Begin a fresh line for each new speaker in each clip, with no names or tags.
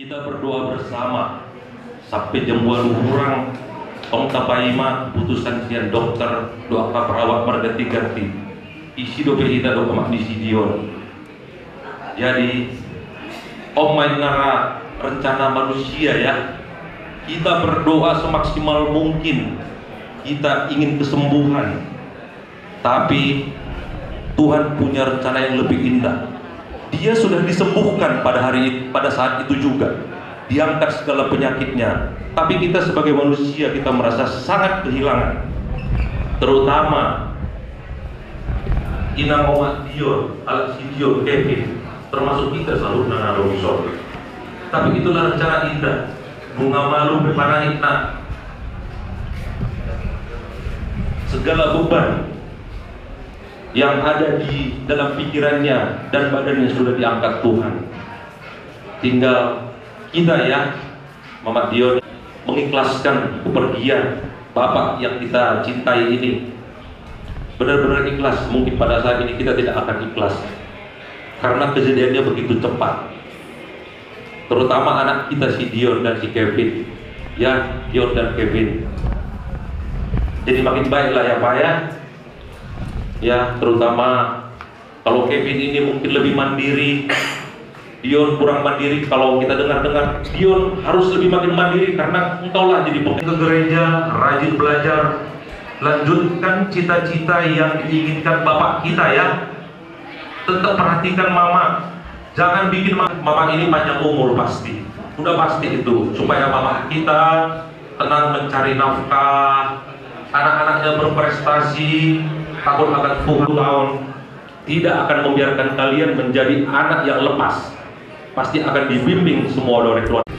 Kita berdoa bersama sampai jam 2 kurang tong tapaima putusan sian dokter doa perawat marga ganti isi doa kita doa mak di Dion. Jadi om main nara rencana manusia ya, kita berdoa semaksimal mungkin, kita ingin kesembuhan, tapi Tuhan punya rencana yang lebih indah. Dia sudah disembuhkan pada saat itu juga, diangkat segala penyakitnya. Tapi kita sebagai manusia kita merasa sangat kehilangan, terutama inang omat Dion, alat si Dion, Kevin, termasuk kita selalu nangaruh sorry. Tapi itulah rencana indah, bunga malu bepanahitna, segala beban yang ada di dalam pikirannya dan badannya sudah diangkat Tuhan. Tinggal kita ya, Mama Dion, mengikhlaskan kepergian Bapak yang kita cintai ini. Benar-benar ikhlas. Mungkin pada saat ini kita tidak akan ikhlas karena kejadiannya begitu cepat. Terutama anak kita si Dion dan si Kevin. Ya, Dion dan Kevin. Jadi makin baiklah ya Pak ya. Ya, terutama kalau Kevin ini mungkin lebih mandiri, Dion kurang mandiri. Kalau kita dengar-dengar, Dion harus lebih makin mandiri karena engkaulah jadi pemimpin ke gereja, rajin belajar, lanjutkan cita-cita yang diinginkan Bapak kita ya. Tetap perhatikan Mama, jangan bikin Mama ini panjang umur pasti. Udah pasti itu, supaya Mama kita tenang mencari nafkah, anak-anaknya berprestasi. Takut akan 10 tahun, tidak akan membiarkan kalian menjadi anak yang lepas. Pasti akan dibimbing semua oleh keluarga.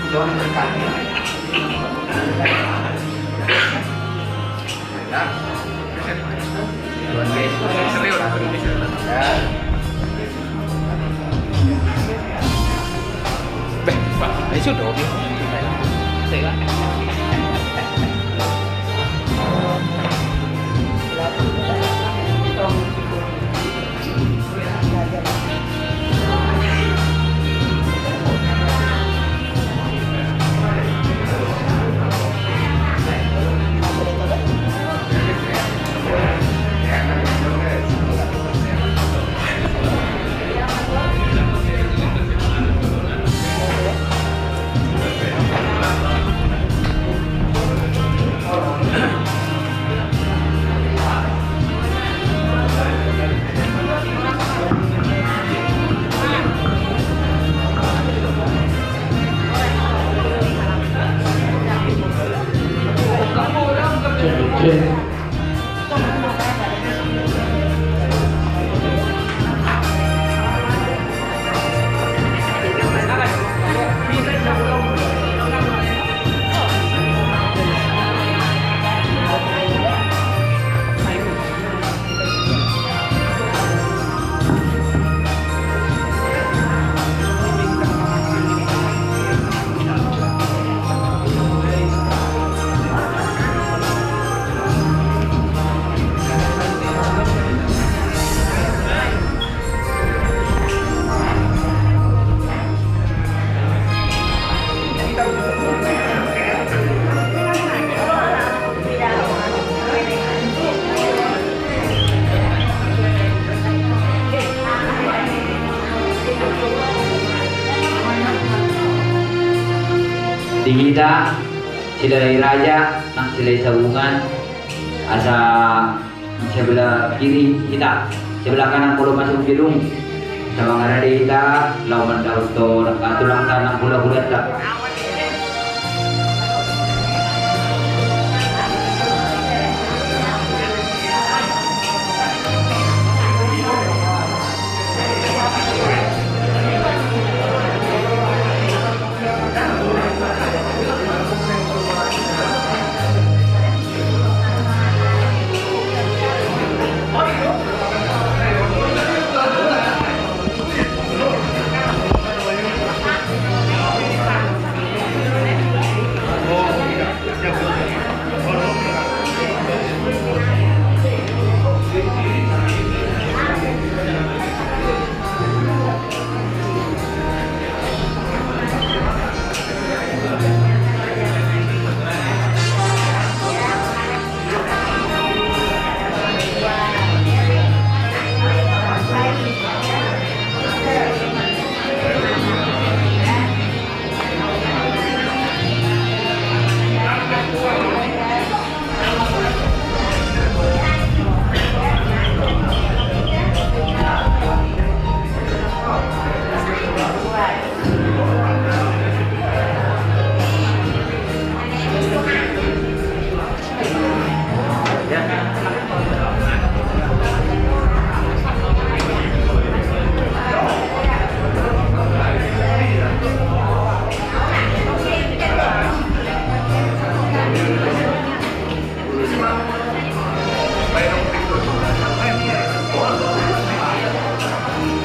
Tuhan berkati.
Pak, sudah.
Kita silai raja nang silai sabungan asa sebelah kiri kita, sebelah kanan kalau masuk gedung sama ada kita lawan doktor tulang tanah bulat-bulat tak.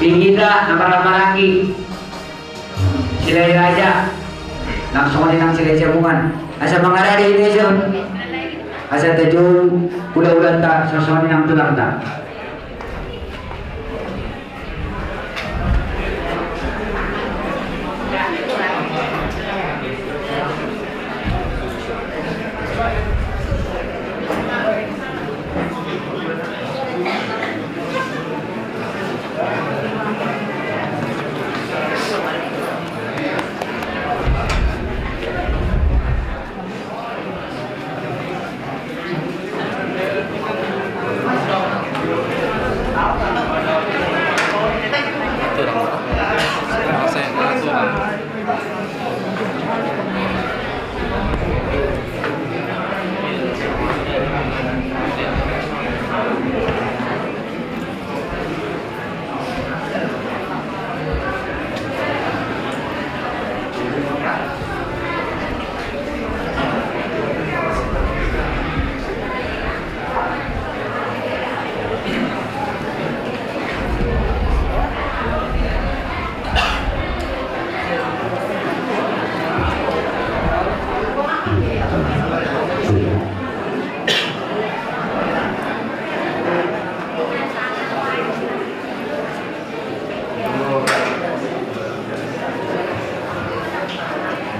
Kita nama-nama lagi silai raja langsung nang silai sabungan asa mangara di Indonesia asa tujuh ulah-ulah tak sosok nang tulang tak.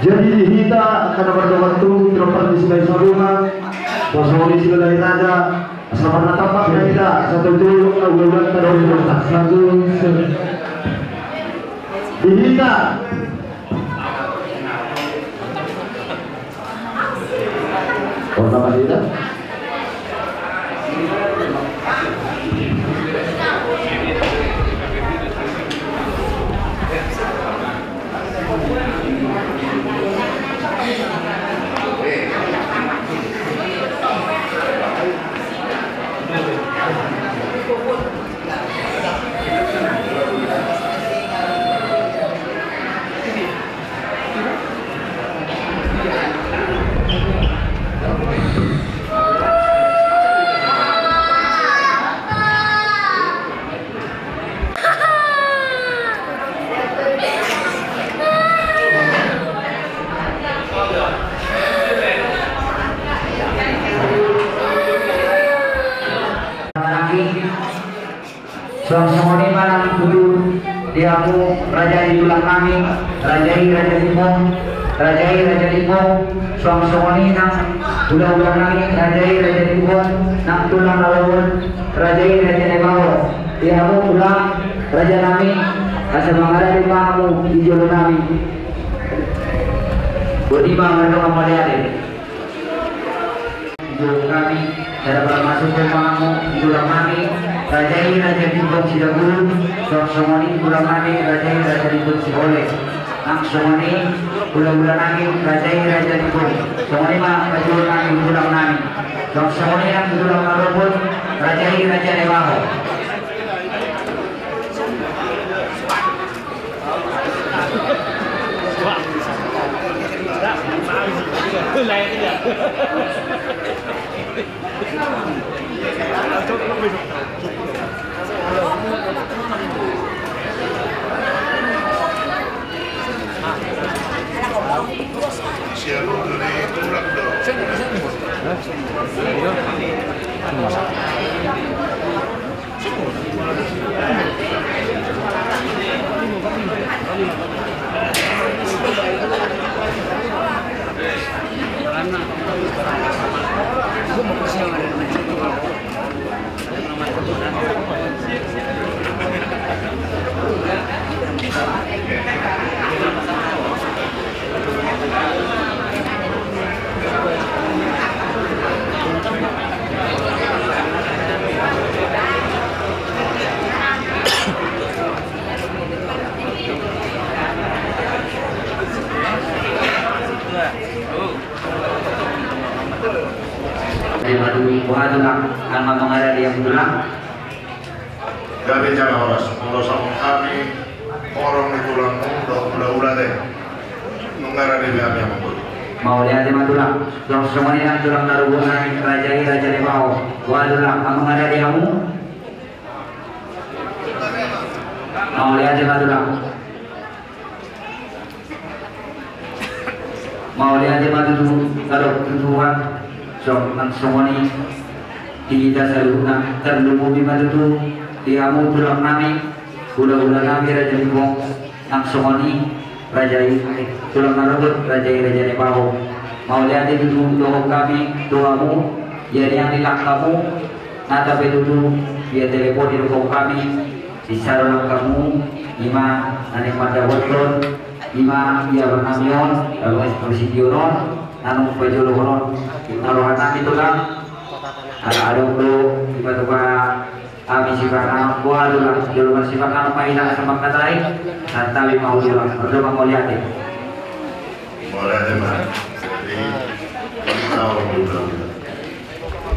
Jadi kita akan waktu terlepas di sebelah sabungan, kosong di sebelah raja, sama natapak kita satu jauh ulang terus satu dihita. Kota kita.
Semua malam dulu dia aku raja di tulang kami, raja Timur. Rajai Raja Limbong Suang Songoni nang ulang-ulang nanging Rajai Raja Limbong nang tulang laluan Rajai Raja Nebaho Tihamu ulang Raja Nami asa mangara di pahamu di jolo nami Budi mangano amaliade jolo kami daripada masuk ke pahamu di jolo nami Rajai Raja Limbong Sidagulu Suang Songoni ulang nami Rajai Raja Limbong Sihole nang Songoni bulan-bulan nanging Rajai Raja Limbong Songoni mah bajul nanging bulan nami Dong Songoni nang bulan narobot Rajai Raja Nebaho Alma mengarah yang pulang
dari jalan orang kalau sama kami orang itu lang udah deh mengarah di kami yang membuat
mau lihat di tulang dong semuanya yang tulang narubunan Rajai Raja Nebaho wadulah mengarah di kamu mau lihat di tulang mau lihat di kalau tujuan semuanya kita saluna terlumumi matutu diamu tulang nami ulah-ulah nami Raja Limbong nang Songoni Rajai tulang narobot Rajai Raja Nebaho mau lihat itu doa kami doamu ya yang dilak kamu nata betutu dia telepon di rumah kami di sarana kamu lima ane pada woton lima dia bernamion lalu presidion anu pajolohonon naruhan nami tulang ada bro tiba-tiba kami sifat anak buah dulu dulu sifat anak mainan sama kata lain tapi mau dulu berdua mau lihat deh
mah jadi kita orang muda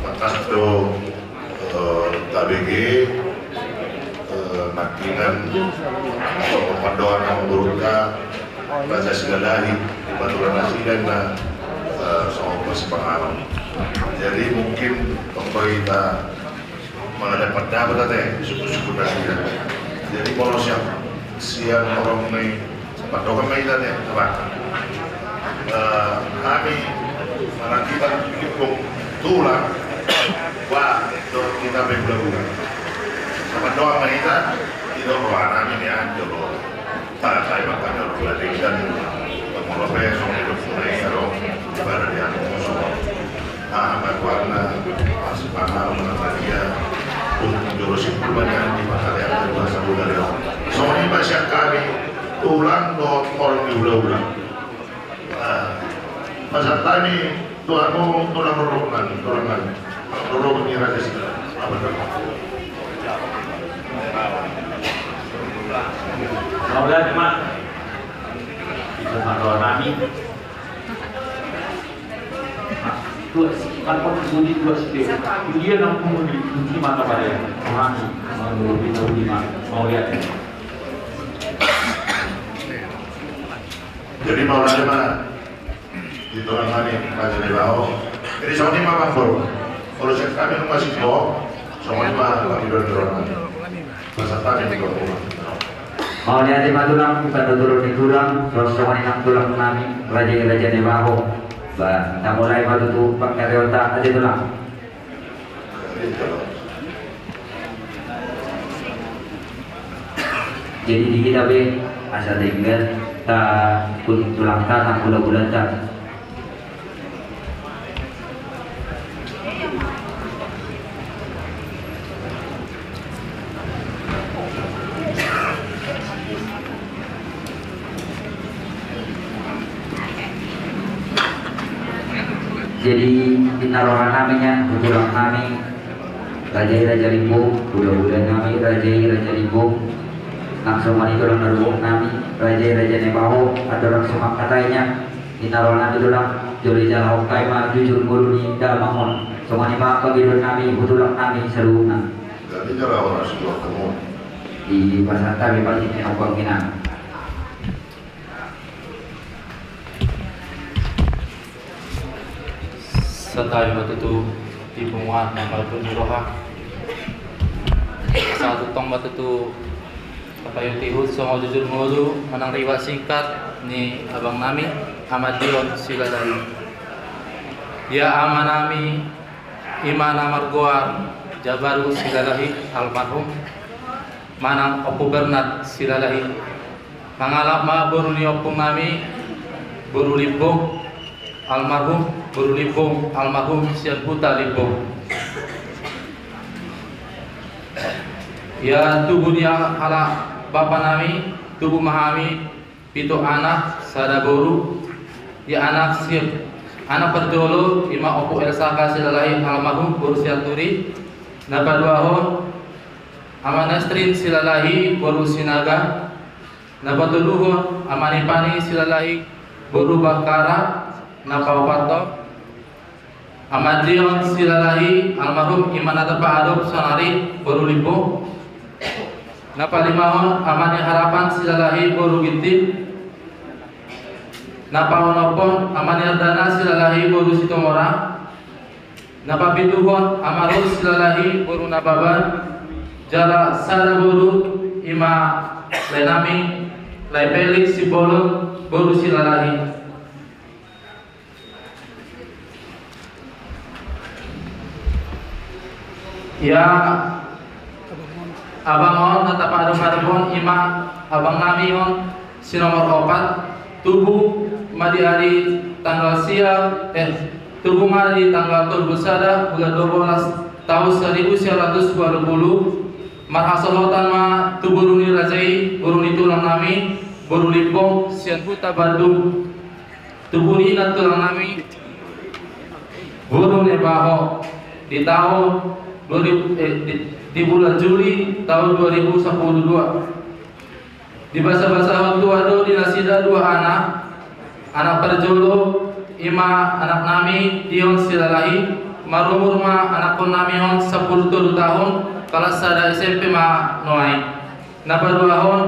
atas itu TBG nakingan pandoan yang berurutkan bahasa segalahi baturan nasi dan sama pengalaman. Jadi mungkin pemerintah mengenai pendapat teh syukur-syukur saja. Jadi kalau siang orang ini pandangan kita teh apa? Kami mana kita bikin tulang, wah itu kita berbulan-bulan. Sama doang kita itu orang kami ni aja loh. Tak saya makan orang lain dan pengelola besok itu mulai kalau pada dia semua. Warna masih panah dia untuk jurus perubahan di masa yang bahasa budaya. Soalnya bahasa kami tulang orang diulang-ulang. Masa kami tuanmu tulang rorongan ini raja segala. Apa tu?
Maulah cuma kita makan kami. Kan pun bunyi dua setiap dia nampung di kunci mata pada orang lebih tahu di mana mau lihat
jadi mau lihat mana di tulang kami Raja Nebaho jadi soalnya mah baru kalau saya kami masih bawa soalnya mah kami dorong masa tadi di rumah
mau lihat di tulang bukan turun di tulang terus soalnya tulang kami Raja Nebaho bah, tak mulai baru tu pakai reota aja tulang. Jadi di kita be asal tinggal ta kun tulang tanah bulan-bulan ta. Jadi dinarohan namanya betulang kami Raja Limbung, bulan-bulan kami Raja Limbung langsung itu orang naruh kami Raja Nebaho ada orang semak katanya dinarohan itu lah joli jalan kai mah jujur guru ni dalamon semua ni mak kebiduan kami betulang kami serunan.
Jadi cara orang sudah ketemu
Di pasar kami pasti nongkrong kinang.
Tayo matutu di bunguan ng Malpuniroha sa tutong matutu kapayong tihod so ngujujur ngulu manang riwa singkat ni abang nami Ahmad Dion sila dahil ya ama nami Imana Margoar Jabaru sila lahi almarhum manang Opo Bernat sila lahi mangalap ma buru ni opong nami Buru Limbong almarhum Buru Limbong almarhum Sian Huta Limbong ya tubuh dia ala bapa nami tubuh mahami pito anak sada boru ya anak siap anak perjolo ima Opo Elsaka silalai almarhum Buru Siaturi napa duahon amanastrin silalahi Buru Sinaga napa tuluhon amanipani silalahi Buru Bakara Napawato Ahmad Dion silalahi almarhum Imanata Adop Sanari Buru Limbong Napalimahon Amani Harapan silalahi Buru Gintin Napaonopon Amani Ardana silalahi Buru Sitomora Napapituhon Amarul silalahi Buru Nababan Jala Sada Buru Ima Lenami Laipelik Sibolon Buru silalahi ya abang on natapa adong ima abang nami on sinomor 4 tubuh madiari tanggal siang tubuh madi tanggal Turbusada bulan 12 tahun 1920 marhasolotan ma tubuh runi rajai buruni tulang nami Buru Limbong Sian Huta Bandung tubuh ini tulang nami Buru Nebaho di tahun di bulan Juli tahun 2012 di bahasa Tuado di Nasida 2 anak perjolo ima anak nami Dion silalahi marumur ma anak nami on 10 tahun kelas sada SMP ma noai napa 2 tahun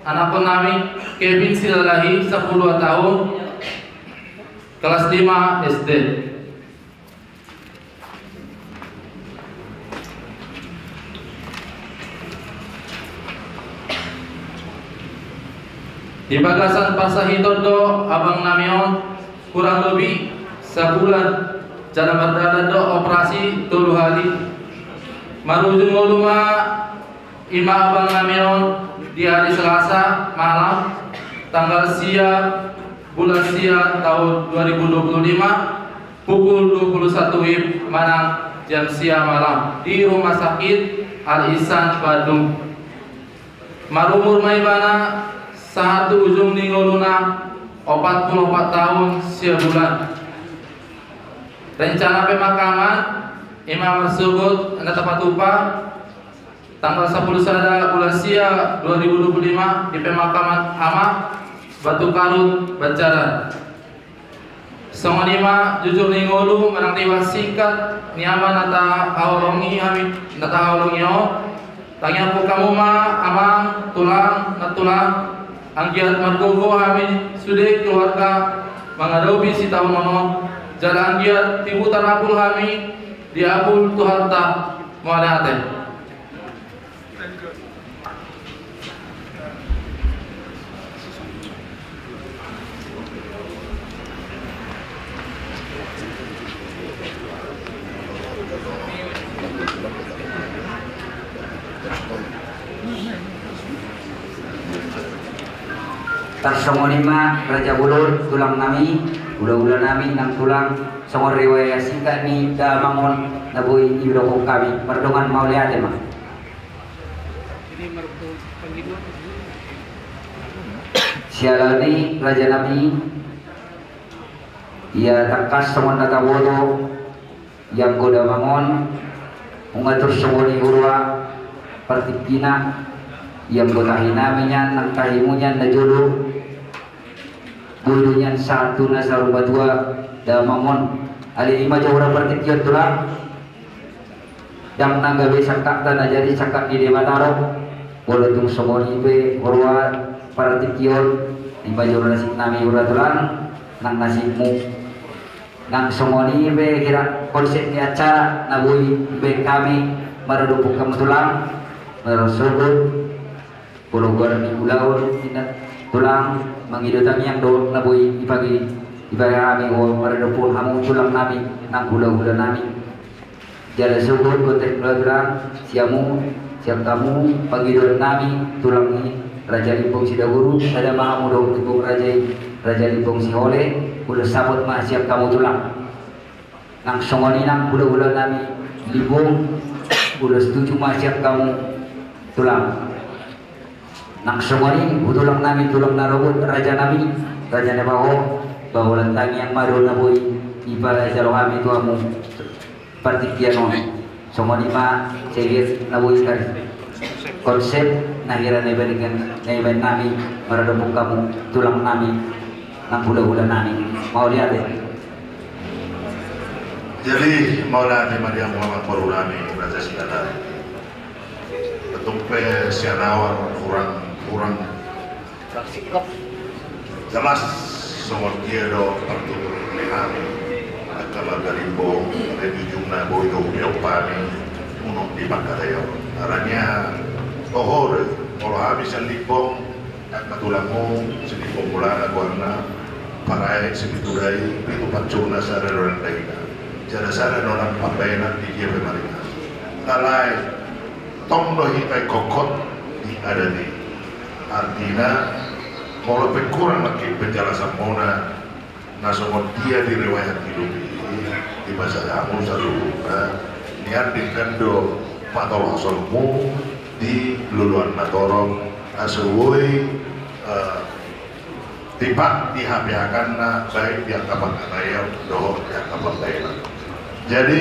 anak nami Kevin silalahi 10 tahun kelas 5 SD. Di bagasan Pasahitodo abang namion kurang lebih sebulan jalan berdana do operasi 3 hari marujung ngoluma ima abang namion di hari Selasa malam tanggal siang bulan siang tahun 2025 pukul 21 WIB manang jam siang malam di rumah sakit Al Ihsan Bandung marumur maibana satu ujung ninggoluna 44 tahun sebulan. Rencana pemakaman imam tersebut anda tepat lupa tanggal 10 sada bulan sia 2025 di pemakaman Amah Batu Karut Banjaran. Songonima jujur ninggolu menang tiwas singkat niama nata awalongi hamid nata awalongi tanya aku kamu ma amang tulang natulang anggiat margogo kami sudah keluarga mengadopi si tahun nono jalan anggiat tibu tarapul kami diapul Tuhan tak mualate.
Tarsongonima Raja Bulur tulang nami ula-ula nami nang tulang songor riwayat singkat ni damangon naboy ibro kami perdongan mau lihat mah sialani Raja Nabi ia takas songon natawodo yang goda mangon mengatur songoni urwa partikina yang botahin naminya nang tahimunya na julu bulunya satu na saruba dua damamon ali lima jawara pertikyon tulang yang nanggabe sakak na jadi sakak di demataro boleh tung somoni be horwa pertikyon lima jawara nasib nami ura tulang nang nasibmu nang somoni be kira konsep ni acara nabui be kami maradupuk kamu tulang marasubut pulau di pulau tidak tulang mengidutang yang do nabui ibagi kami pada pun hamu tulang nami nang pulau nami jadi sebut konteks tulang siamu siap kamu pangidut nami tulang ini Raja Limpong Sidaguru ada mahamu do Limpong Raja Limpong Sihole udah sabut mah siap kamu tulang nang songoni nang pulau nami Limpong udah setuju mah siap kamu tulang nang songoni utulang nami tulang narobot Raja Nabi Raja Nabaho bahwa lantangi yang maru naboy iba jalo kami tuamu partikiano songoni ma segir naboy kari konsep nagira nebalikan neben nami maradopuk kamu tulang nami nang hula-hula nami mau lihat ya
jadi Maulana Maria Muhammad Parulami Raja Sidana ketumpe sianawar kurang jelas somor kiero partur lehami akala garimbo rejujungna boyo biopani uno di makadayo aranya ohor kalau habis selipong katulangmu selipong mulana kuarna parai sebiturai itu pancuna sare orang lain jada sare orang pambayanan di dia pemerintah talai tomno hitai kokot di ada di artinya kalau kurang lagi penjelasan mona nasomon dia di riwayat hidup di masa kamu selalu niat di kendo patol hasolmu di luluan natorong asewoi tiba dihabiakan baik yang kapan kanaya doh yang kapan lain jadi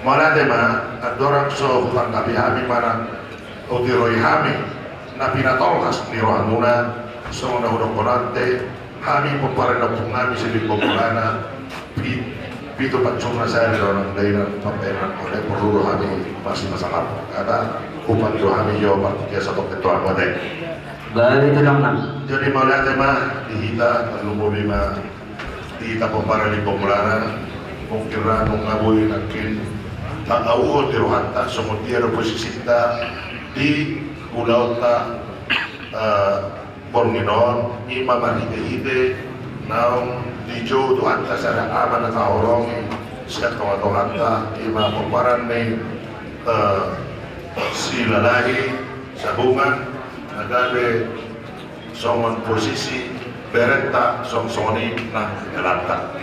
malah tema adorang so hutang kami hami marang utiroi hami nabi natolkas ni rohanuna so na hudong konante hami pemparenda pungami sili populana pito pancungna saya orang daerah pemberan oleh perlu hami masih masalah kata upan hami yo partikia satu ketua model
bali tulang nam
jadi malah tema dihita lumuri ma dihita pemparenda populana mungkin ranung ngabui nakin tak tahu di rohanta semuanya posisi kita di pulau ta Borminon imam ide naung di jo Tuhan ta sana aman ta orang siap Tuhan ta imam pemparan ni silalahi sabungan agabe songon posisi berenta song-songoni nah kelata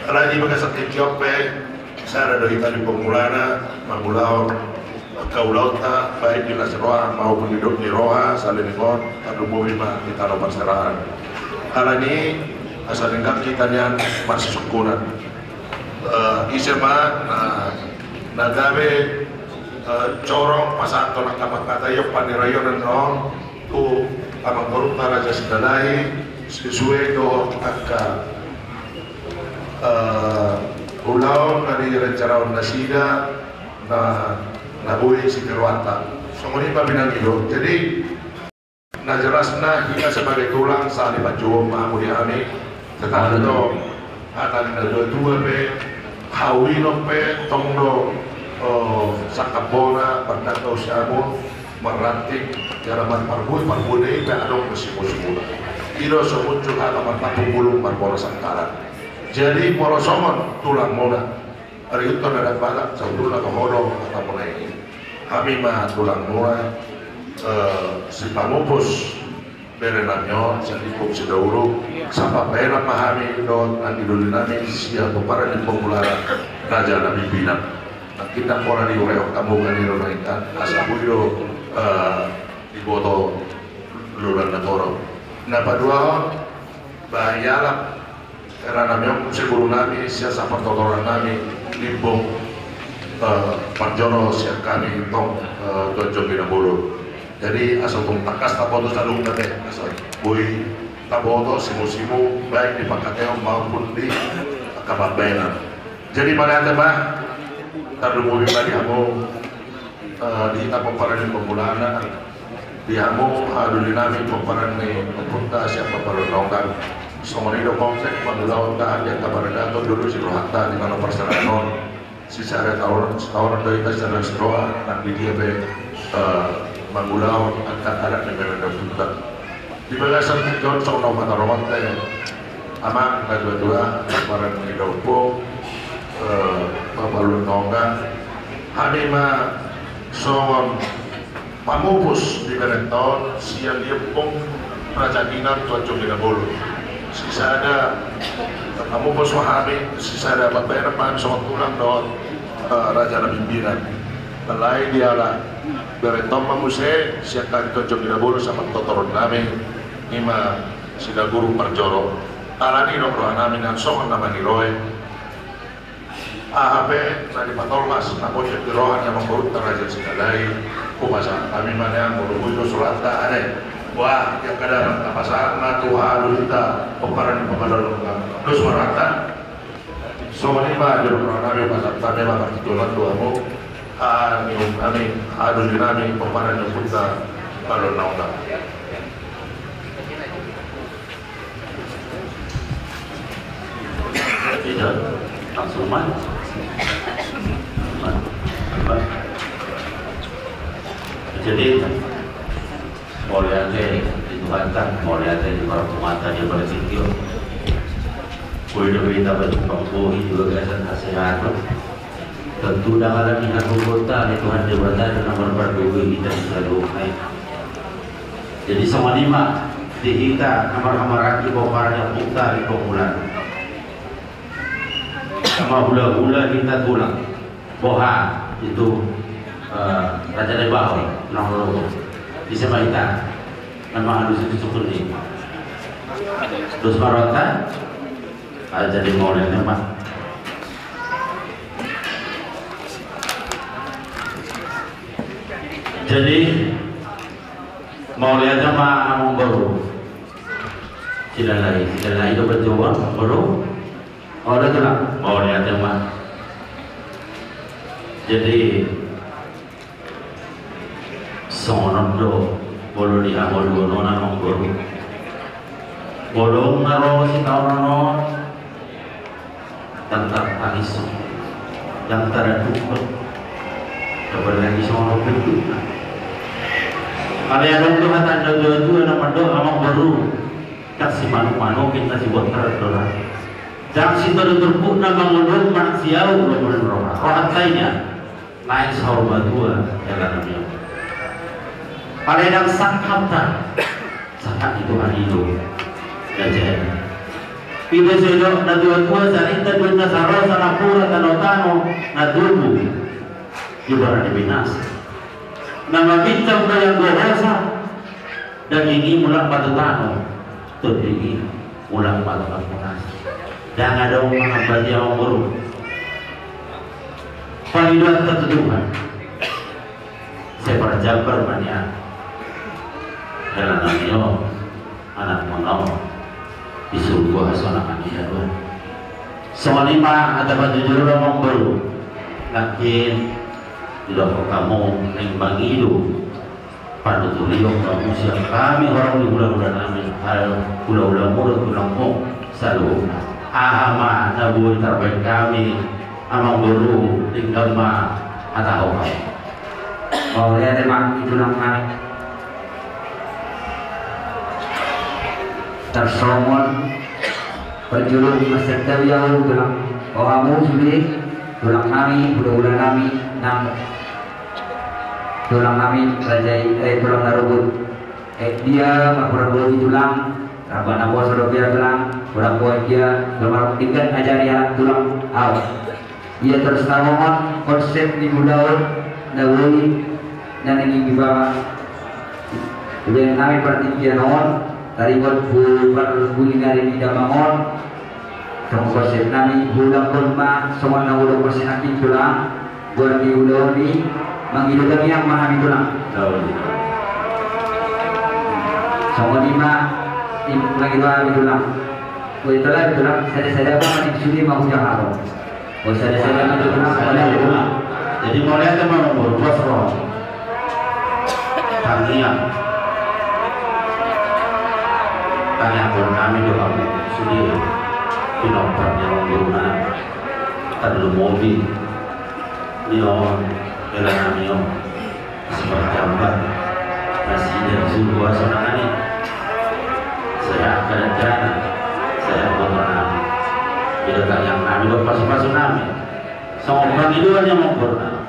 lagi bekas Ethiopia saya ada dari pemulana mamulao kaulau ta baik di Nasroa maupun hidup di Roha salingon adu bima di tanah perserahan hal ini asal enggak kita yang masih sukunan isema nagabe corong pasang tolak kapat kata yuk panirayon nong tu amang korupta Raja Sidalai sesuai do angka ulau dari rencana nasida na boleh si Perwanta. Semua ini pembinaan itu. Jadi, na jelasnya kita sebagai tulang saling baju mahmudi kami. Tetapi itu akan ada dua pe, hawino pe, tongdo sakabona, berdato siamun, merantik, jaraman parbun ini pe adong musim-musim. Iro semuncul halaman tapung bulung berbora sangkaran. Jadi morosomon tulang moda. Hari itu ada badak saudulah kehodong atau mulai. Kami mah tulang moda si pamupus berenamyo sa ipong si Dauro sa papel pahami doon ang idulin namin siya para ng popular Raja na Pilipinas. Nakita ko na ni Ureo kamu kanino na ikan asa puyo iboto lulan na toro. Napadua ko bahayalap karena namin siguro namin siya sa pagtotoran namin limbong Parjono siya kami itong Tonjong Binabulo. Jadi asal tong takas taboto sa lung dati asal boy taboto simu-simu baik di Pangkateo maupun di Kababayan. Jadi pada tema taruh mobil bagi kamu di kita pemparan pemulanan di kamu aduli nami pemparan ni pepunta siapa perundang semua ini komplek pandulau tahan yang kabar dato dulu si rohata di mana persenanon si sare tahun dari kita secara seroa nak di dia be Mangulau angkat anak yang memang punta di belasan tahun soal mata romante amang kedua-dua pemparan ni dopo Babalun nongga hanima songon mamupus di Berenton siang dia pong prajaginan Tonjong Binabulo sisa ada mamupus wahami sisa ada bapak songon tulang doon Raja na Pimpinan lain dialah Berenton mamuse siakan Tonjong Binabulo sama totoron namin ima sila guru Parjoro alani roh namin ang songon naman ni Roy AHP tadi patolmas namun yang dirohan yang memburuk terajat sekali kumasa kami mana yang merubuh itu surata aneh wah yang kadang pasar matuha kita pemparan pemparan lu surata semua ini mah juru kami pasar kami mah titulan tuamu kami adul dinami pemparan yang kita kalau naunga
tidak langsung mana jadi boleh aja dituhankan, boleh aja di mata dia berpikir boleh berita berpengkuhi juga kesan nasihat tentu dalam niat kota Tuhan dia berada nomor berdua kita selalu naik jadi sama lima di kita nomor raki bawah yang kita di pemulan sama hula-hula kita tulang boha itu Raja Debaho nomor di Sebaita nama halus itu seperti terus marota aja di mall yang tempat jadi mau lihat sama among baru tidak lain itu berjuang baru orang tu lah mau lihat sama jadi sonon do bolo di amol bono na nong bolo bolong naro si tauno tentang tangis yang terduga coba lagi sono pintu kalian dong tuh tanda dua nama do among baru kasih manu kita si buat terdola jangan si terpuk nama mulut manusia belum roh lainnya naik sahur berdua jalan namanya pada yang sakapta sakat itu hari itu dan itu sudah nadua tua cerita dua nasaro sana pura tanotano nadubu juga dibinas nama bintang yang berasa dan ini mulak patutano tuh ini mulak patutano dan ada orang abadi yang baru panggilan tertuduhan saya para jabar banyak dalam namanya anak menau di surga asal anak dia tuan semua lima ada baju juru orang baru lakin tidak kamu yang bagi itu pada tuliung kamu siap kami orang di bulan-bulan amin hal bulan-bulan mulut bulan selalu ahama nabu terbaik kami amang baru tinggal ma atau apa
mau lihat emang itu namanya tersomon berjuluk Masjid Tawiyahu tulang kamu sulit tulang nami bulan nami nam tulang nami rajai tulang narubut dia kurang boleh tulang Rabana bos dia tulang kurang boleh dia nomor 3 ajari anak tulang dia terus tahu konsep di budaya Nawawi dan ini di bawah kemudian kami perhatikan dari buat bunyi dari tidak bangun kamu konsep kami bulan kurma semua udah konsep akhir tulang buat di udah di manggil kami yang memahami tulang semua lima lagi dua tulang itulah tulang saya apa yang sudah mau jahat saya tulang pada
jadi mulai teman berbos roh tanya pun kami doa sudah pinopar yang berguna terlalu mobil nion belah nion seperti jambat masih dari suku asal ini saya akan dana saya berguna bila tak yang kami doa pas nami sama orang itu hanya mau berguna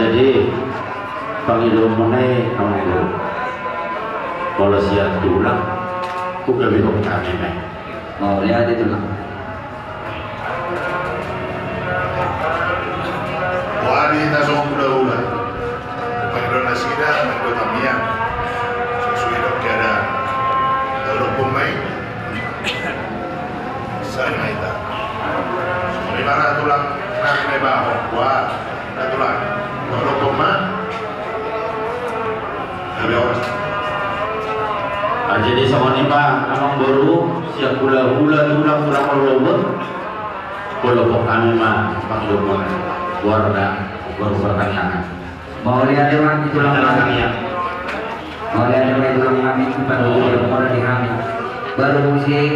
jadi panggilan mengenai kamu kalau siap tulang udah bingung kami
mau lihat itu lah
wanita semua udah panggilan nasida panggilan tamiya sesuai dengan keadaan lalu pemain saya naita sebenarnya tulang nanti bawa buat tulang kalau koma
jadi sama ni pak amang baru siap gula tulang kolobot kolobot kami mah panggil warga baru pertanyaan
mau lihat dewan itu tulang kami mau lihat dewan tulang kami pada yang orang di kami baru musik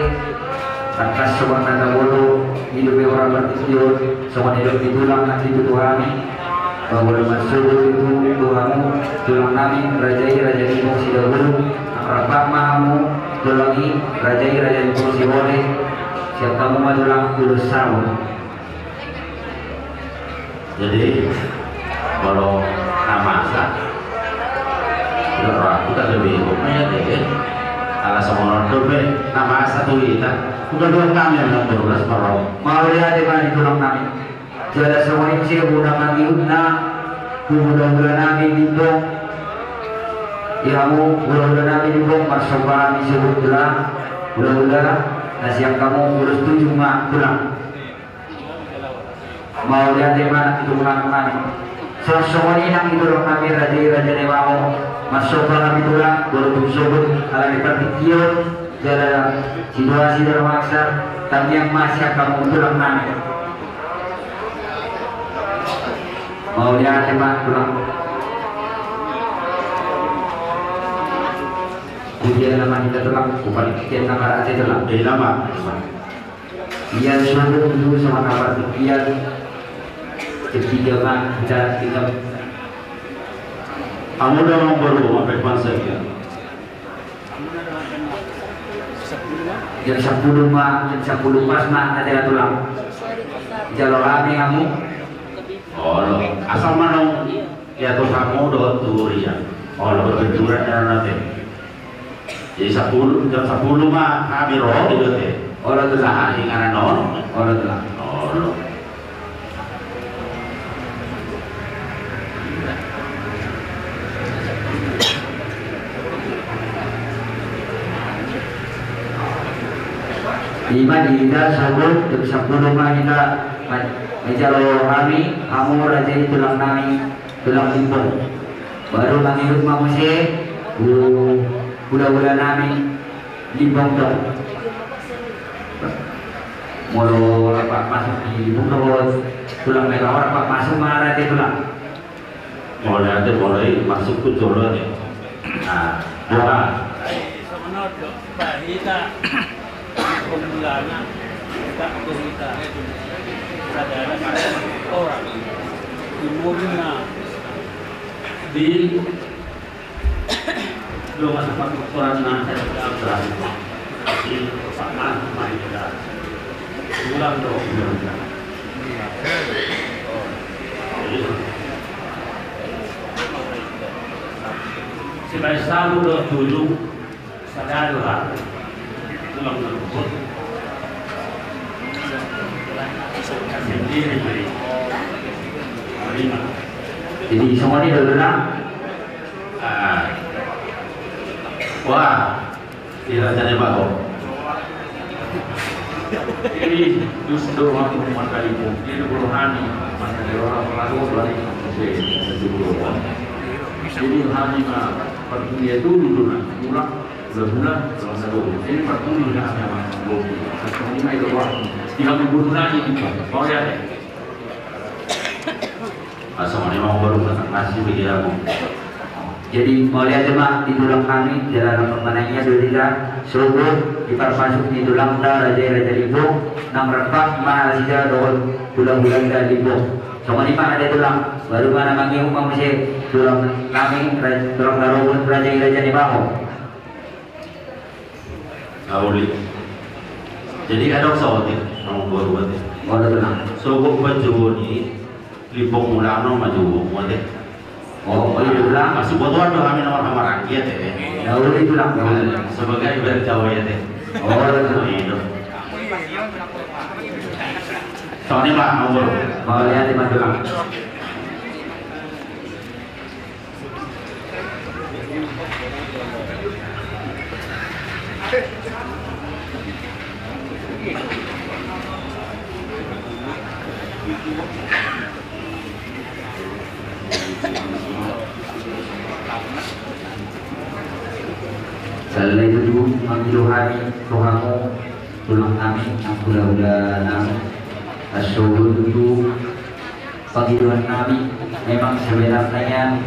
atas semua naga bolu hidup orang bertidur semua hidup di tulang nanti itu kami bahwa masuk itu doamu tulang kami rajai fungsi dahulu rapat mahamu tulangi rajai fungsi boleh siap kamu mah tulang tulus samu
jadi kalau nama sah aku tak lebih umumnya deh ala sama orang nama satu kita udah dua kami yang berulas marau
mau lihat di mana tulang kami jadi semua ini sih budak lagi budak nabi dibong kamu budak nabi dibong masuk kami sebut tulang budak nasihat kamu urus tujuh mak tulang mau lihat di mana tulang kami semua ini yang itu kami raja dewamu masuk kami tulang baru sebut ala dipertikion dalam situasi termaksa tapi yang masih kamu tulang kami mau lihat tema tulang ujian nama kita tulang bukan ujian nama aja tulang
dari nama
ia suruh dulu sama kabar ia ketiga mah kita
kamu udah mau baru sampai masa ya
jam 10 pas mah ada tulang jalur kami kamu
asal mana ya tuh kamu udah turun ya berbenturan dan nanti jadi jam 10 mah kami roh gitu teh
tuh lah
ingaran non
tuh lah lima dinda sabut jam 10 mah kita menjalo kami kamu raja tulang kami tulang timbul baru mengikut mamuse bulan kami limbang dong mulu lepak masuk di bungkus tulang merah lepak masuk mana raja tulang
mulai ada mulai masuk ke jolo nih nah apa
pemulanya kita berita ada orang di mobilnya di belum ada orang nah saya Jadi sama mari kita ulang dong. Sebagai satu do tujuh sadar ulang tersebut sendiri mari.
Jadi semua ini udah benar.
Wah, tidak jadi bagus.
Jadi justru aku mengatakan ini rohani, maka orang lalu balik ke jadi rohani mah pertuni itu dulu nak bulan selasa dulu. Ini pertuni dah memang belum. Pertuni mah itu wah, tidak membunuh lagi juga. Kau lihat deh.
Asal ini mau baru masih begitu aku.
Jadi mulia jemaah di tulang kami jalan pemenangnya dua subuh dipermasuk di tulang raja ibu nang repak mahasiswa doon bulan-bulan dari ibu. Sama ni pak ada tulang baru mana mangi umang masih tulang kami tulang darubun raja di bawah.
Awali. Jadi ada sawati mau buat ni.
Ada tulang.
Subuh baju ni libong ulang no maju buat ni.
Oh, itu tulang.
Masih buat doa kami nomor kamar rakyat ya.
Dahulu itu tulang.
Sebagai berjawa ya teh.
Oh,
itu. Soalnya pak nomor.
Mau lihat di tulang. Salai itu mengilu hari rohamu tulang kami yang udah nami asyurul itu panggiluan kami memang sebenarnya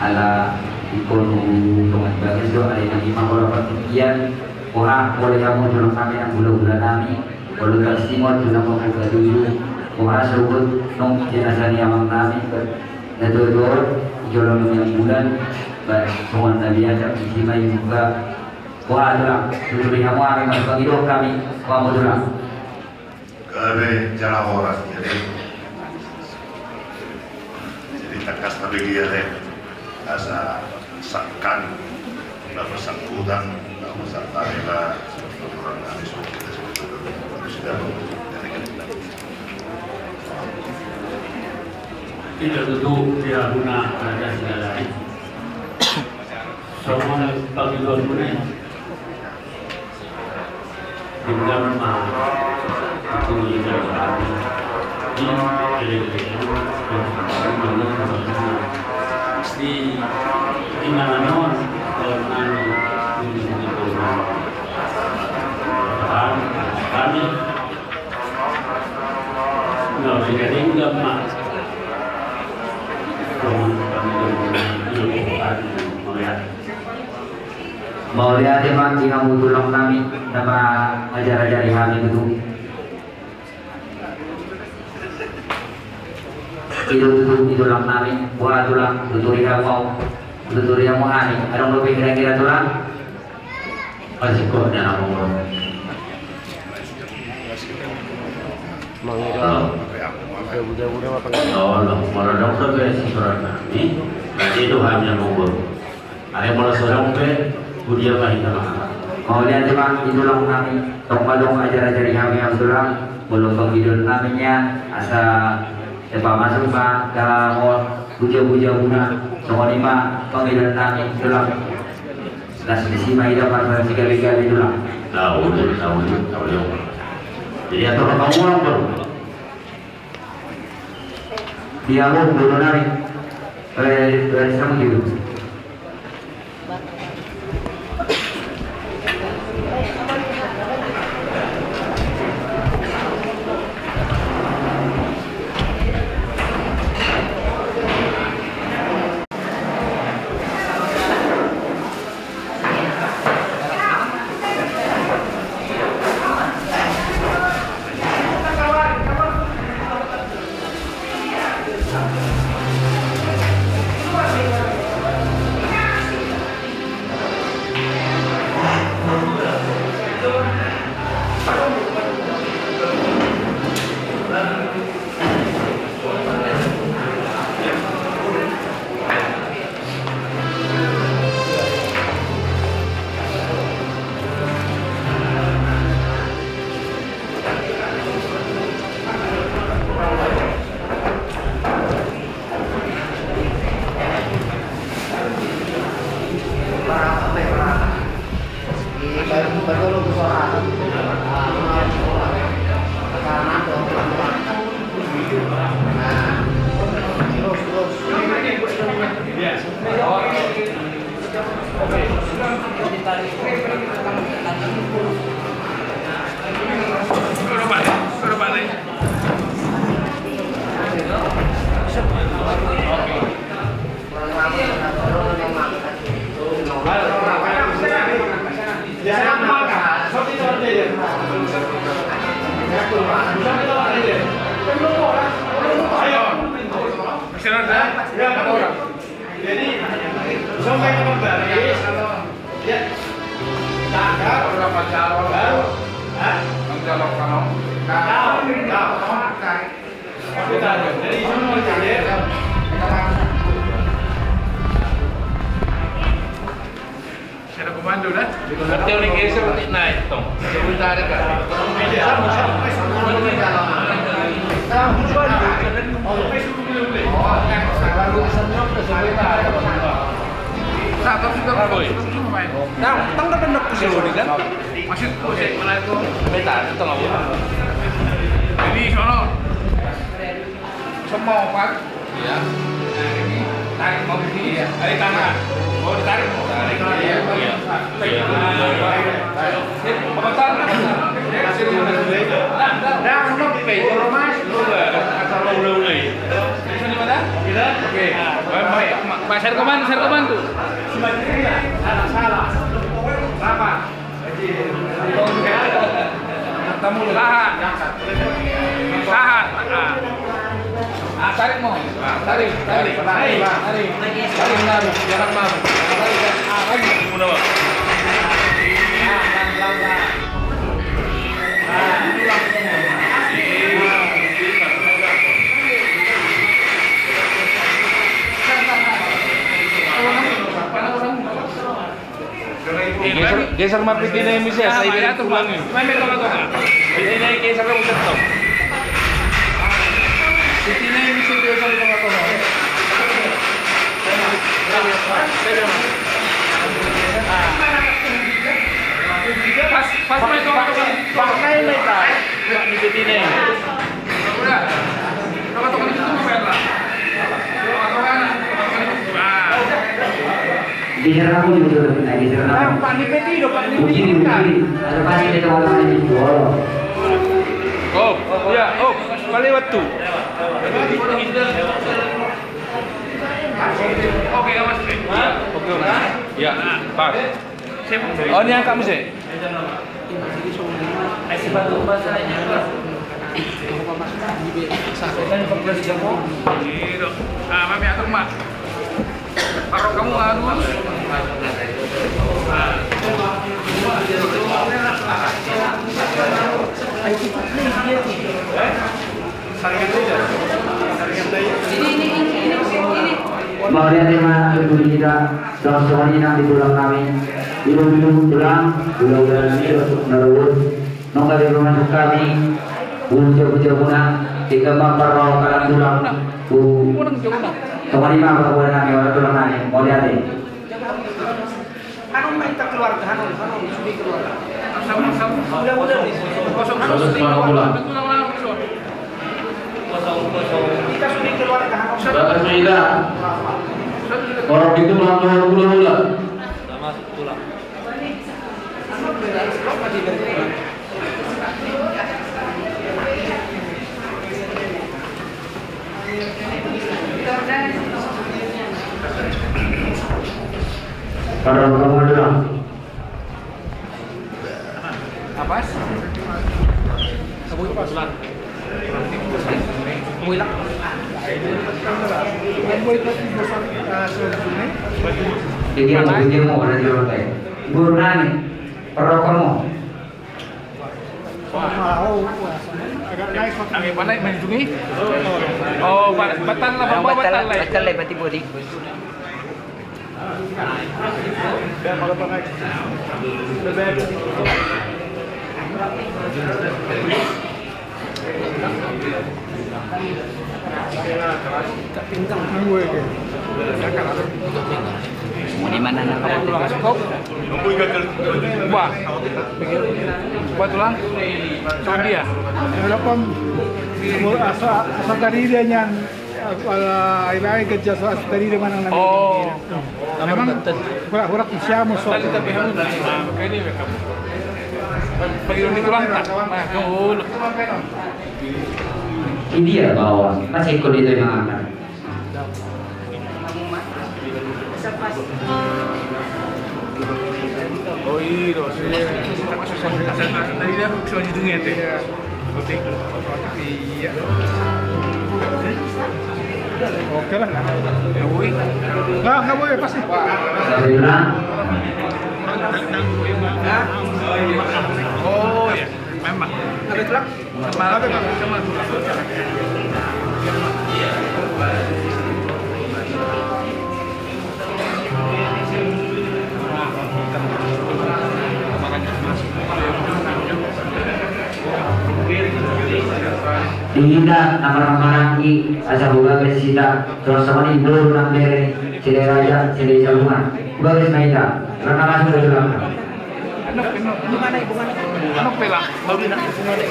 ala ikonu dengan bagus doa ada yang lima orang pertikian orang boleh kamu tulang kami yang udah nami boleh kastimon tulang membuka dulu orang sebut nong jenazah yang nami nedor jualan yang bulan semua tadi ada isi main juga wah tulang dulu yang mau kami masuk hidup kami kamu tulang
Kami jalan orang jadi takas tapi dia asa sakkan na bersangkutan na bersangkutan orang kami sudah
tidak duduk dia guna ada segala lain. Semua panggilan guna di dalam itu yang berarti di mana non dalam kami nggak jadi nggak mas
mau lihat emang kamu tulang kami nama ajar-ajar kami itu itu tulang kami buat tulang tuturi kamu ani ada lebih kira-kira tulang
masih kok ada nomor. Allah, malah dokter guys surat kami. Nanti itu hanya nomor. Ada malah seorang pe, dia main dalam.
Mau lihat emang itu tulang kami tong ajar-ajar kami yang tulang belum penghidupan namanya asa sebab masuk pak kalau puja-puja guna semua lima panggilan kami tulang las disima ida para sekali-kali tulang
Tahu. Jadi atau kamu orang baru.
dia mau dulu nari dari sama gitu.
Jadi sampai kembali ya. Nah, berapa calon baru? Hah? Calon kalau jadi semua jadi ada komando dah. Teori geser naik tong. Sebentar kan. Ini sono. Semua Pak. Ya. Nah, ini tarik mau begini ya. Tarik kanan. Oh, ditarik. Tarik. Iya. Pemetan. Hasil Dah, nok pe, Mas. Asal ulah-ulah. Di mana? Kita. Oke. Baik. Pak Serkoman tuh. Salah. Berapa? Tamu lahan. Lahan. Tarik mau. Tarik. Jangan mau. Lagi. Mudah. Geser mah pitinay mo siya sa ibig tulang yun. May meron ka to ka. Pitinay geser ka usap to. Pitinay mo siya geser ka to. Pas may to ka. Bakay may ta. Ni pitinay. Udah. Kalau to ka dito mo pera.
Geser aku juga, geser aku. Begini, ada pasti ada orang yang jual.
Oh, ya, kali waktu.
Oke, Mas.
Oke, ya, pas. Oh, ini angkat mesti.
Mami atur mak. Parok kamu anu.
Mau lihat tema ibu kita dalam semuanya di tulang kami, ibu tulang, bulan ini untuk menerus, nongkar di rumah kami, bujuk punah, tiga bangkar roh kalang tulang, Kemarin mah bukan kami orang tulang kami, mau lihat deh.
Anu main tak keluar ke Anu sudah keluar.
Udah. Kosong
Kita sudah keluar ke Anu.
Bismillah. Orang itu mula-mula.
masuk tulang.
Para kemudian
Apa? Sabun tulang. Muilak.
Bigyan mo wala dito tayo. Guru nani, perokok mo.
Ang ipanay menjungi. Oh, batal lah, bawa batal lah.
Batal lah, berarti body. Mau di mana nak?
Buah. Buah tulang. Saudi ya.
Walaupun asal tadi dia yang ibarat kerja asal tadi dia mana namanya.
Oh.
Memang kurang siapa musuh.
Tadi tapi kamu pakai ini kamu. Pakai ini tulang tak? Nah, dulu.
Ini ya bawah, masih ikut itu yang akan.
Oh iya, kita masuk tadi dia bisa judungnya teh. Oke. Iya.
Oke lah. Nggak boleh pasti. Oh ya, memang. Ada celak? Sama.
Dihinda nama-nama lagi asal buka kesita terus sama ini belum nak beri cile raja cile sabungan buka kesita karena masuk dari belakang.
Gimana ibu mana? Anak pelang, baru nak semua deh.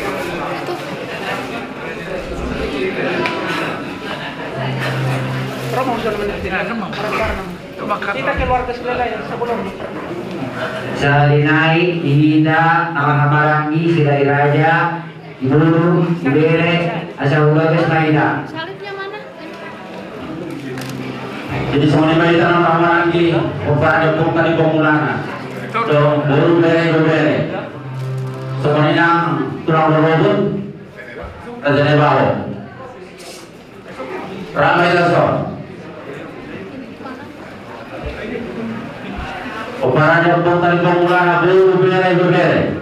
Romo sudah menentukan nama. Kita keluarga sebelah yang sebelum.
Salinai dihinda nama-nama lagi cile raja Ibu, Ibere, asal buka kesita.
Salibnya mana?
Jadi semuanya bayi tanam nama lagi, upaya bukan di pemulana. So, baru bere. Semuanya yang tulang berbobot, rajanya bau. Ramai dasar. Upaya bukan di pemulana, baru bere.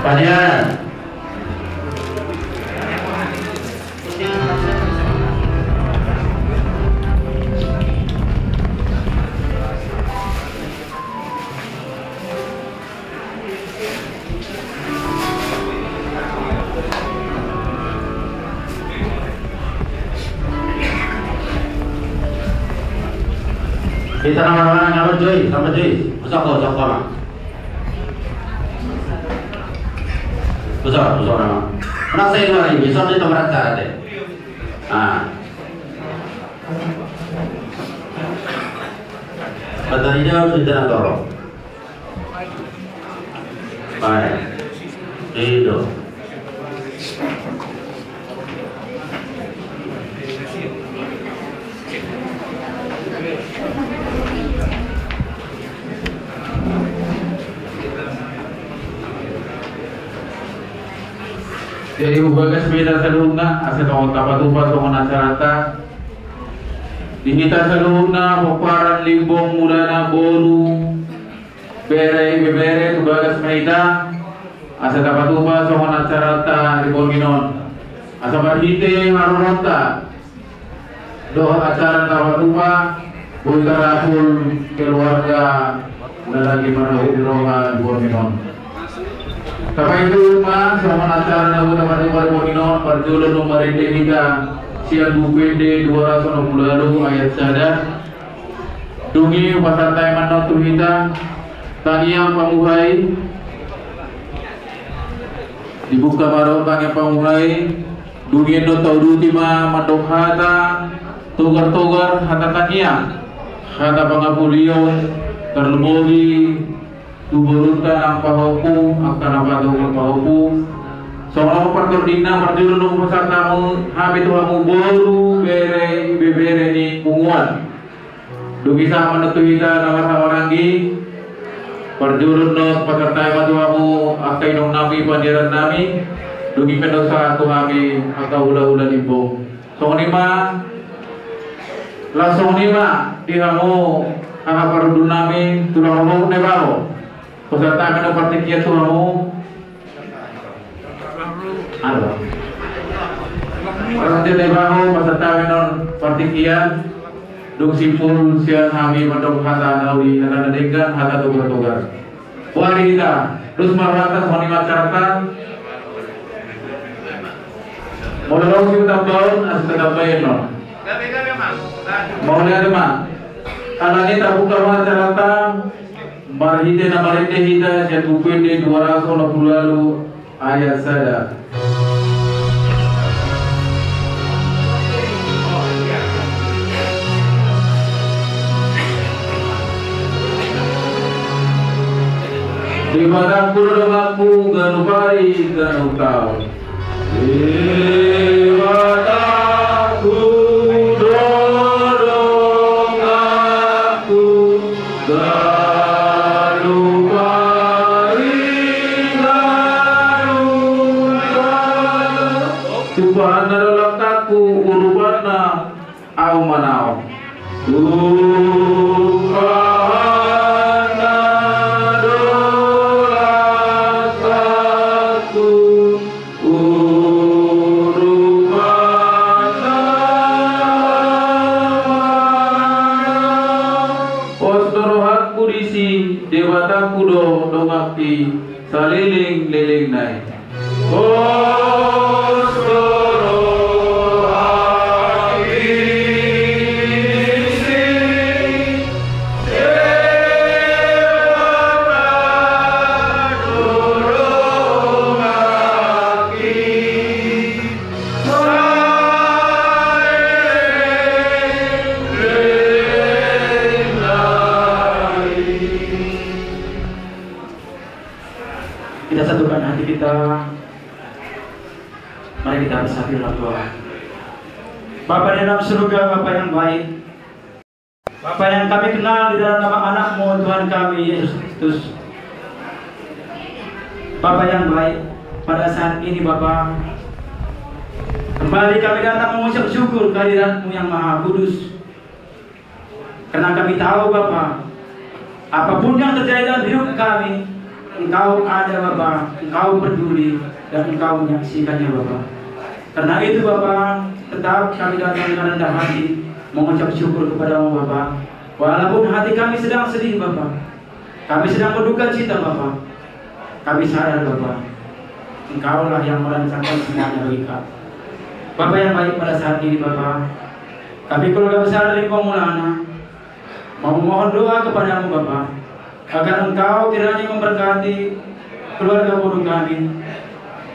Padian. Kita nama-nama nyamper Joy, sama Joy. Besok lah. Besar nama. Anak saya dua lagi, besok dia tempat acara deh. Petani dia harus dijalan tolong. Baik, itu.
Jadi ubaga sepeda saluna asa tawag tapatupa sa acarata dihita saluna paparan limbong mula na boru bere ubaga sepeda asa tapatupa sa acarata libong ginon asa marhite harurota doa acara tapatupa buy karapul keluarga na lagi marahubroha libong ginon. Kapag itu mas, sama acara na una pari Panginoon, parjulo ng marindiga siya bupende 260 ayat sada. Dungi pasantay manot tuhita, taniyang pamuhay, dibuka maro taniyang pamuhay, dungi no taudutima mandokhata, tugar hata taniyang, hata pangapuliyon, terlumogi, tuburunta ang pahupu akan apa tuh pahupu soalnya pertordina marjulu nung pasatamu habis tuamu boru bere ni punguan dugi sama nutuita nama lagi perjulu nung pasatay matuamu akay nung nami pandiran nami dugi pendosa aku kami akau ula limbo soalnya mah langsung ni mah dihamu angka perudun nami tulang rumah nebaro peserta menu partikia tuamu ada orang tidak bahu peserta menu partikia dung simpul siang kami mendok kata nawi nana dengan kata tugar wari kita terus marwata soni masyarakat modal sih tambahun asal tambahin no mau lihat mah karena ini terbuka masyarakat marhide na marinde hida siya bupende 260 ayat sada. Di mana kurangku ganupari ganukau. Di mana kurangku
au manao. Dewata kudo dongakti saliling-liling nai.
Kita satukan hati kita. Mari kita bersatu dalam doa. Bapa di dalam surga, Bapa yang baik, Bapa yang kami kenal di dalam nama anak-Mu Tuhan kami Yesus Kristus. Bapa yang baik, pada saat ini Bapa, kembali kami datang mengucap syukur kehadirat-Mu yang Maha Kudus. Karena kami tahu Bapa, apapun yang terjadi dalam hidup kami, Engkau ada Bapa, Engkau peduli dan Engkau menyaksikannya Bapa. Karena itu Bapa, tetap kami datang dengan rendah hati mengucap syukur kepada-Mu Bapa. Walaupun hati kami sedang sedih Bapa, kami sedang berduka cita Bapa, kami sadar Bapa, Engkaulah yang merancangkan semuanya bagi kami. Bapa yang baik, pada saat ini Bapa, kami keluarga besar dari Pemulana mau memohon doa kepada-Mu Bapa, agar Engkau kiranya memberkati keluarga bodoh kami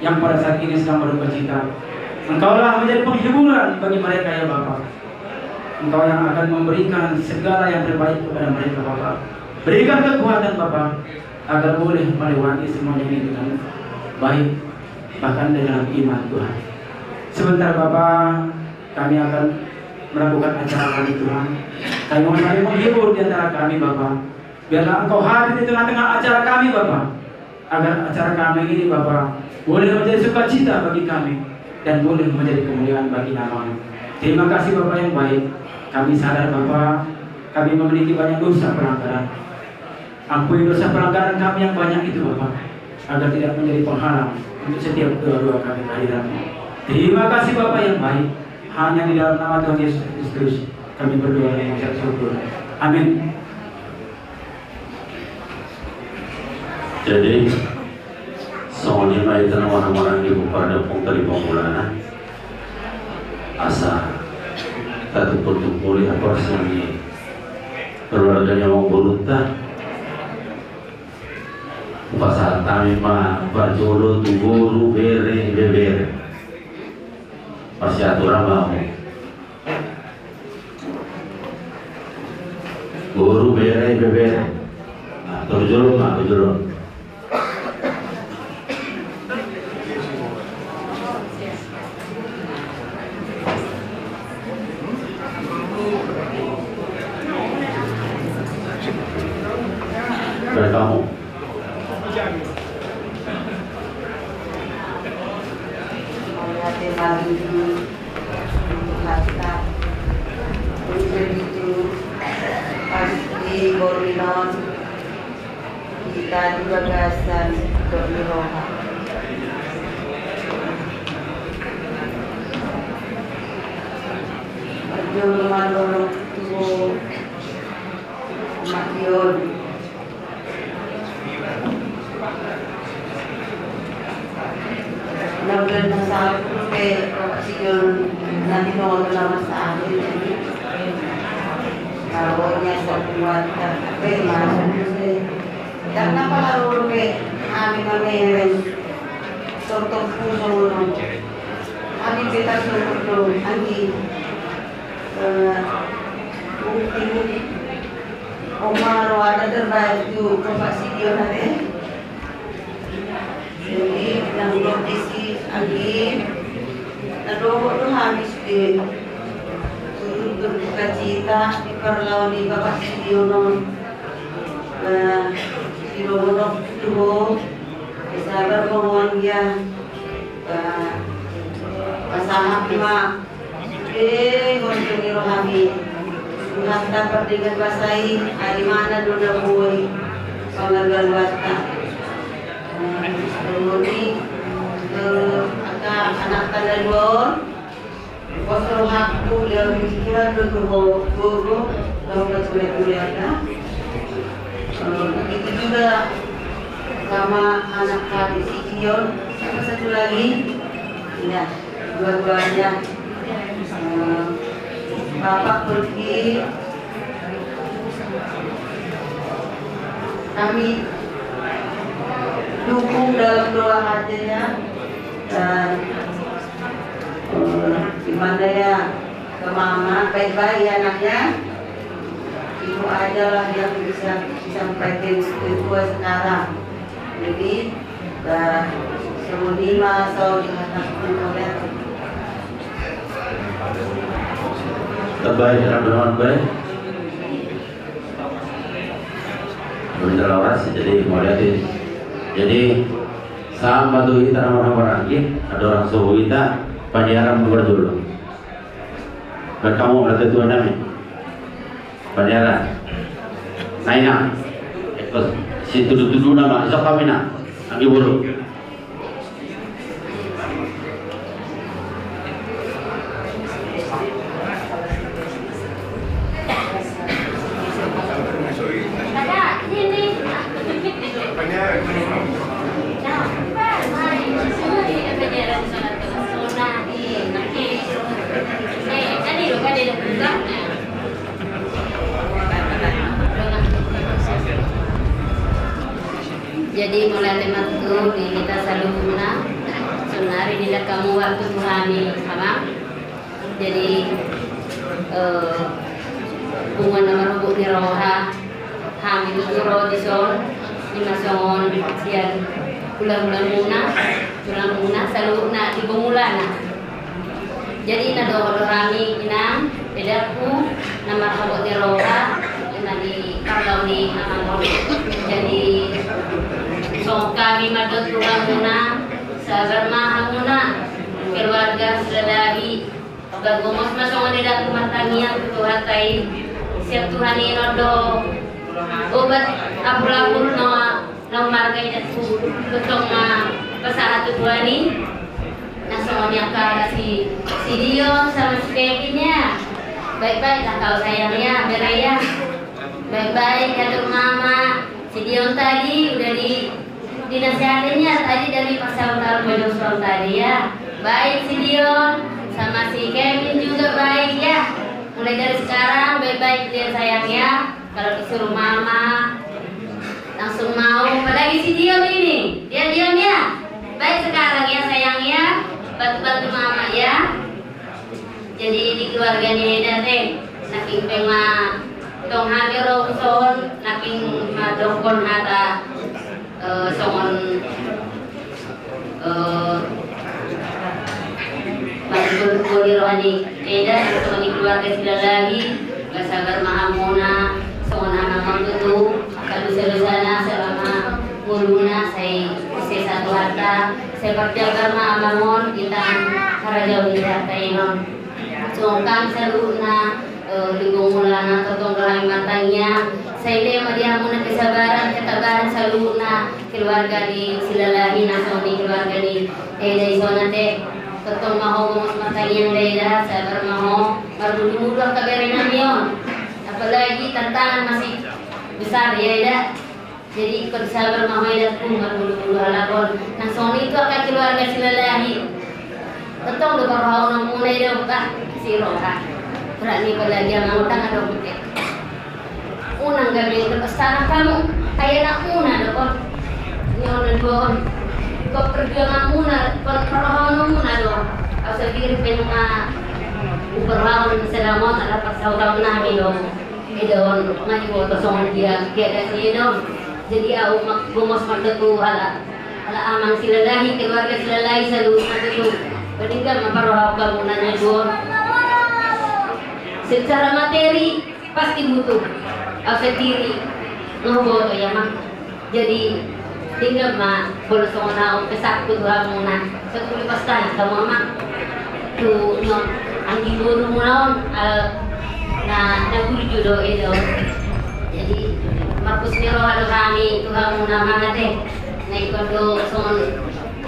yang pada saat ini sedang berduka cita. Engkaulah menjadi penghiburan bagi mereka ya Bapa. Engkau yang akan memberikan segala yang terbaik kepada mereka Bapa. Berikan kekuatan Bapa, agar boleh melewati semuanya ini dengan baik, bahkan dengan iman Tuhan. Sebentar Bapa, kami akan melakukan acara kami Tuhan. Kami mau saling menghibur di antara kami Bapa. Biarlah Engkau hadir di tengah-tengah acara kami Bapa, agar acara kami ini Bapa boleh menjadi sukacita bagi kami dan boleh menjadi kemuliaan bagi nama-Mu. Terima kasih Bapa yang baik. Kami sadar Bapa, kami memiliki banyak dosa pelanggaran. Ampuni dosa pelanggaran kami yang banyak itu Bapa, agar tidak menjadi penghalang untuk setiap doa-doa kami kehadiran-Mu. Terima kasih Bapa yang baik. Hanya di dalam nama Tuhan Yesus Kristus kami berdoa dan mengucap syukur. Amin.
Jadi soalnya mai tanah orang-orang di pada pengkali Pemulana asa satu pertumpul apa sini keluarganya mau berunta pasal kami mah bajolo tu guru bere bebere masih aturan mau guru bere bebere nah terjolong nggak terjolong. Dari kamu
pasti Borinon kita di bagasan Dormiroha perjuangan dorong tubuh makion Naudal na sa akin kasi yun natinodo naman sa akin tawag niya sa puwata pero masok kasi dahil napalaro kami meron sortong puso nun kami pitas nun hindi ultimo umaro ada terbaik yung kapasidiyo natin jadi yang kondisi lagi nadobo tuh habis di berduka cita di perlawan di bapak Sidiono Sidiono tuh sabar mohon dia pasangan lima Gunung Rohani dapat dengan basai hari mana dulu boy pengagal wasta kemudian anak kadalon kosong hakku yang pikiran guru lalu kuliah begitu juga sama anak kami si Kion sama satu lagi ya dua-duanya Bapak pergi, kami dukung dalam doa hajanya dan gimana ya ke mama baik-baik anaknya, ibu aja lah yang bisa sampaikan kedua sekarang. Jadi sebelum atau dikatakan oleh
terbaik dalam berlawan baik berjalawas jadi moderatif jadi sama tuh kita orang lagi ada orang suhu kita panjaran berdulu dan kamu berarti tuan kami panjaran naina ekos si tuduh nama isok kami nak lagi buruk
Jadi mulai teman itu kita selalu guna sunari tidak kamu waktu Tuhani sama jadi bunga nama rubuk di roha hamil itu roh di son lima songon sian bulan muna selalu nak di bumulana jadi nado rohani inang bedaku nama rubuk di roha di kalau ni nama jadi so kami madot tulang muna sabar mahal muna keluarga sedari gagomos masong ada rumah tangga Tuhan tai siap Tuhan ini nodo obat apul no marga itu ketong pesahat Tuhan ini nah semuanya si Dion sama si Kevinnya baik-baik lah kau sayangnya beraya baik-baik aduh mama si Dion tadi udah dinasihatinya tadi dari pasal tahun tadi ya baik si Dion sama si Kevin juga baik ya mulai dari sekarang baik-baik dia sayangnya kalau disuruh mama langsung mau apalagi si Dion ini dia Dion ya baik sekarang ya sayangnya bantu-bantu mama ya jadi di keluarga ini date naking pema tong hamil rongson naking madongkon hata songon bantu kulir wani eda sebagai keluarga sila lagi sabar mahamuna songon anak mantutu kalau selusana selama muluna saya satu harta saya berjaga mahamon kita harajau di harta inon songkang seluna lingkung mulana totong rahim matanya saya dia madiamun kesabaran ketabahan saluna keluarga di silalahi nasoni keluarga di dari zona teh totong maho mas matanya daerah sabar maho baru mudah kaberin amion apalagi tantangan masih besar ya ida jadi ikut sabar maho ida pun baru halakon nasoni itu akan keluarga silalahi totong do baru namun ida buka si roha berani belajar ngutang ada putih unang gabi terpestara kamu ayah nak una dokon nyonan don kau perjuangan una perlawan una do asal diri penuma perlawan sedamon ada pasal tahun nabi do idon ngaji foto songan dia ada si idon jadi aku gomos mardetu ala amang silalahi keluarga silalahi selalu mardetu peninggal memperlawan kamu nanya don secara materi pasti butuh aset diri ngobrol ya mah jadi tinggal mah boleh songon pesak tuh muna sekali pastai kamu mah tuh non ang giguro mo na nagurjo do itu. Jadi mapus niro halo kami Tuhan muna mga te na ikondo son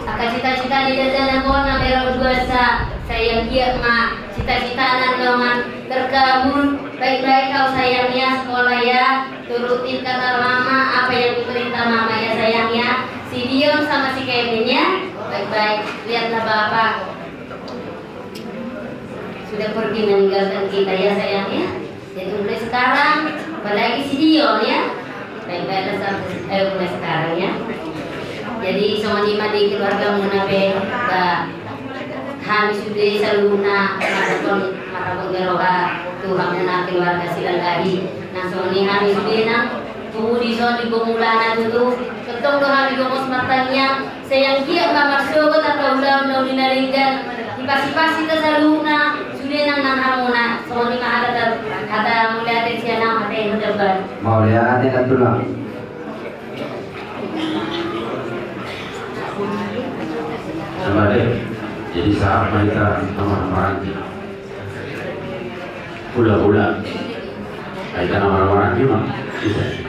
cita-cita di dada ko na meron dua sa sayang dia ma cita-cita nan naman terkabul baik-baik kau sayangnya sekolah ya turutin kata mama apa yang diperintah mama ya sayangnya si Dion sama si Kevin ya baik-baik lihatlah bapak sudah pergi meninggalkan kita ya sayangnya jadi mulai sekarang apalagi si Dion ya baik-baiklah sampai mulai sekarang ya jadi sama lima di keluarga munabe kami sudah saluna marapon geroha Tuhan muna keluarga silang lagi nah sama ni kami sudah na di son di bumulana tutu ketong doha di gomos matanya sayang dia kamar sogot atau udah dinaringgan dipasi-pasi ke saluna sudah nang harmona sama ni ada mulia siya na mate debat
mau lihat kan tulang
sama deh jadi saat mereka nama-nama udah kita nama-nama gimana bisa